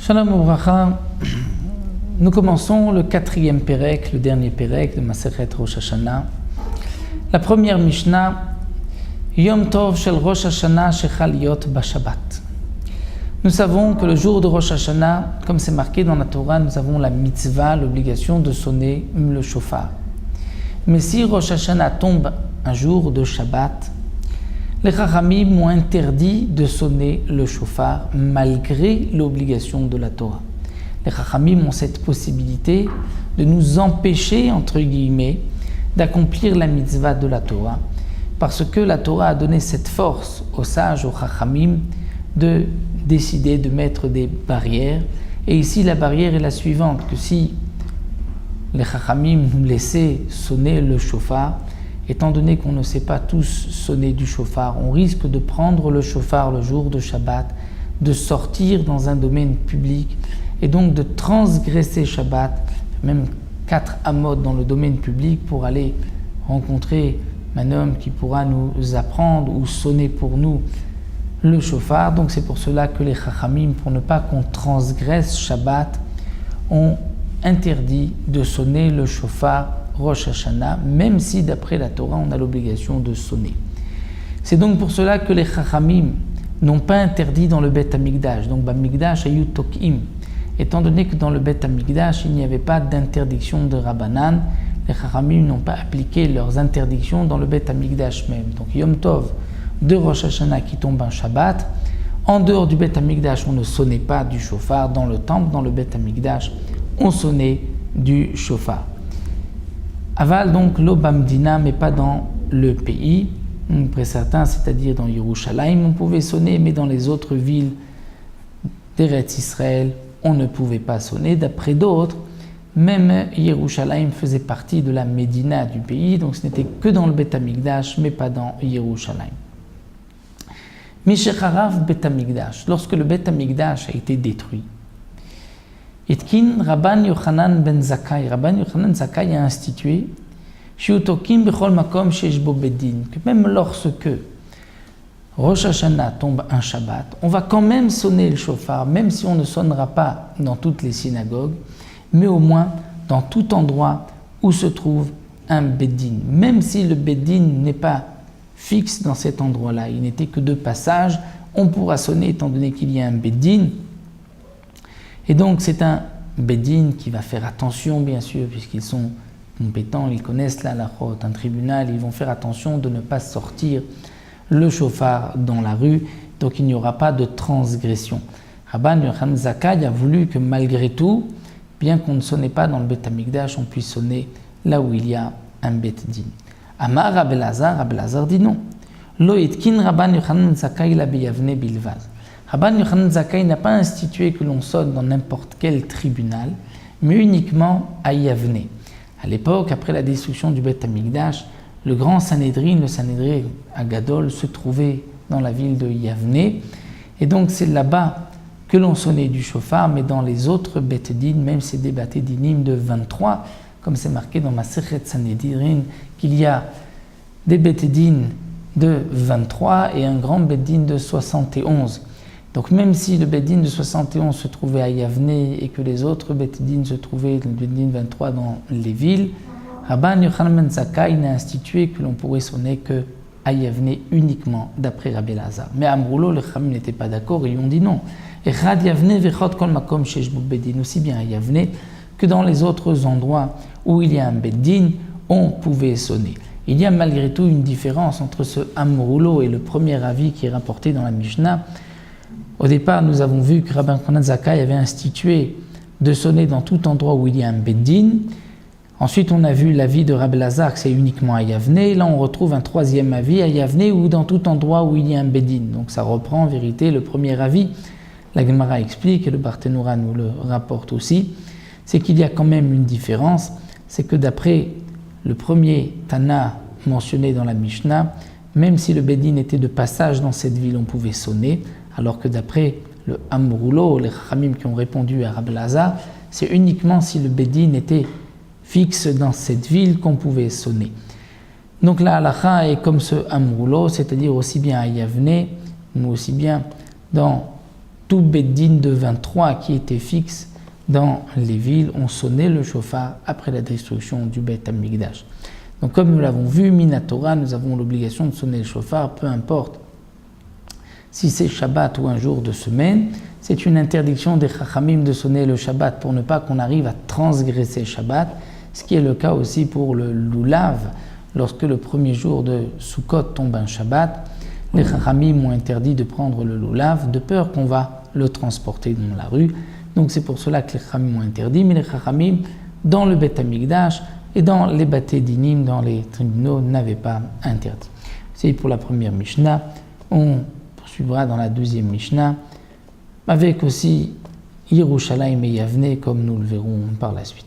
Shalom Obracha, nous commençons le 4e Pérek, le dernier Pérek de Masechet Rosh Hashanah. La première Mishnah, Yom Tov Shel Rosh Hashanah Shechal Yot Bashabbat. Nous savons que le jour de Rosh Hashanah, comme c'est marqué dans la Torah, nous avons la mitzvah, l'obligation de sonner le shofar. Mais si Rosh Hashanah tombe un jour de Shabbat, les Chachamim ont interdit de sonner le shofar malgré l'obligation de la Torah. Les Chachamim ont cette possibilité de nous empêcher, entre guillemets, d'accomplir la mitzvah de la Torah, parce que la Torah a donné cette force aux sages, aux Chachamim, de décider de mettre des barrières. Et ici, la barrière est la suivante, que si les Chachamim nous laissaient sonner le shofar, étant donné qu'on ne sait pas tous sonner du shofar, on risque de prendre le shofar le jour de Shabbat, de sortir dans un domaine public et donc de transgresser Shabbat, même 4 amot dans le domaine public pour aller rencontrer un homme qui pourra nous apprendre ou sonner pour nous le shofar. Donc c'est pour cela que les Chachamim, pour ne pas qu'on transgresse Shabbat, ont interdit de sonner le shofar Rosh Hashanah, même si d'après la Torah on a l'obligation de sonner. C'est donc pour cela que les Chachamim n'ont pas interdit dans le Bet Hamikdash, donc Bamikdash Ayu Tokim. Étant donné que dans le Bet Hamikdash il n'y avait pas d'interdiction de Rabbanan, les Chachamim n'ont pas appliqué leurs interdictions dans le Bet Hamikdash même. Donc Yom Tov de Rosh Hashanah qui tombe un Shabbat, en dehors du Bet Hamikdash on ne sonnait pas du shofar, dans le temple, dans le Bet Hamikdash on sonnait du shofar. Aval donc l'Obamdina, mais pas dans le pays. Après certains, c'est-à-dire dans Yerushalayim, on pouvait sonner, mais dans les autres villes d'Eretz Israël, on ne pouvait pas sonner. D'après d'autres, même Yerushalayim faisait partie de la Médina du pays, donc ce n'était que dans le Bet Hamikdash, mais pas dans Yerushalayim. Mishecharav Bet Hamikdash, lorsque le Bet Hamikdash a été détruit, Itkin Rabban Yochanan ben Zakkai. Rabban Yochanan Zakkai a institué Shiutokim bechol makom sheish bo bedin, que même lorsque Rosh Hashanah tombe un Shabbat, on va quand même sonner le shofar, même si on ne sonnera pas dans toutes les synagogues, mais au moins dans tout endroit où se trouve un bedin. Même si le bedin n'est pas fixe dans cet endroit-là, il n'était que de passage, on pourra sonner étant donné qu'il y a un bedin. Et donc c'est un bedin qui va faire attention, bien sûr, puisqu'ils sont compétents, ils connaissent la halachot, un tribunal, ils vont faire attention de ne pas sortir le shofar dans la rue, donc il n'y aura pas de transgression. Rabban Yochanan Zakkai a voulu que malgré tout, bien qu'on ne sonnait pas dans le Bet Hamikdash, on puisse sonner là où il y a un Bet Din. Amar Rabbi Elazar dit non. Lo itkin Rabban Yochanan Zakkai la beyavne bilvad. Rabban Yochanan Zakkai n'a pas institué que l'on sonne dans n'importe quel tribunal, mais uniquement à Yavne. À l'époque, après la destruction du Bet Hamikdash, le grand Sanhédrin, le Sanhédrin Agadol, se trouvait dans la ville de Yavne. Et donc c'est là-bas que l'on sonnait du shofar, mais dans les autres Bet Din, même c'est des Bet Dinim de 23, comme c'est marqué dans Masechet Sanhédrin, qu'il y a des Bet Din de 23 et un grand Bet Din de 71. Donc même si le Bet Din de 71 se trouvait à Yavne et que les autres Bet Din se trouvaient, le Bet Din 23, dans les villes, Rabban Yochanan Zakkai n'a institué que l'on pourrait sonner que à Yavne uniquement, d'après Rabbi Elazar. Mais à Amroulo, les Chachamim n'étaient pas d'accord et ils ont dit non. Echad Yavne vechot kol makom sheish bo Bet Din, aussi bien à Yavne que dans les autres endroits où il y a un Bet Din, on pouvait sonner. Il y a malgré tout une différence entre ce Amroulo et le premier avis qui est rapporté dans la Mishnah. Au départ, nous avons vu que Rabban Yochanan Zakkai avait institué de sonner dans tout endroit où il y a un Bet Din. Ensuite, on a vu l'avis de Rabbi Elazar que c'est uniquement à Yavne. Là, on retrouve un troisième avis à Yavne ou dans tout endroit où il y a un Bet Din. Donc, ça reprend en vérité le premier avis. La Gemara explique, et le Barthénoura nous le rapporte aussi, c'est qu'il y a quand même une différence. C'est que d'après le premier Tana mentionné dans la Mishnah, même si le Bet Din était de passage dans cette ville, on pouvait sonner. Alors que d'après le Amroulo, les Chachamim qui ont répondu à Rabbi Elazar, c'est uniquement si le Bet Din était fixe dans cette ville qu'on pouvait sonner. Donc la halakha est comme ce Amroulo, c'est-à-dire aussi bien à Yavne, mais aussi bien dans tout Beddin de 23 qui était fixe dans les villes ont sonné le chauffard après la destruction du Beth Amikdash. Donc comme nous l'avons vu, Minatora, nous avons l'obligation de sonner le chauffard, peu importe si c'est Shabbat ou un jour de semaine. C'est une interdiction des Chachamim de sonner le Shabbat pour ne pas qu'on arrive à transgresser Shabbat, ce qui est le cas aussi pour le Lulav. Lorsque le premier jour de Sukkot tombe un Shabbat, les Chachamim ont interdit de prendre le Lulav de peur qu'on va le transporter dans la rue. Donc c'est pour cela que les Chachamim ont interdit, mais les Chachamim, dans le Beth Amikdash et dans les Baté Dinim, dans les tribunaux, n'avaient pas interdit. C'est pour la première Mishnah. On poursuivra dans la deuxième Mishnah, avec aussi Yerushalayim et Yavne, comme nous le verrons par la suite.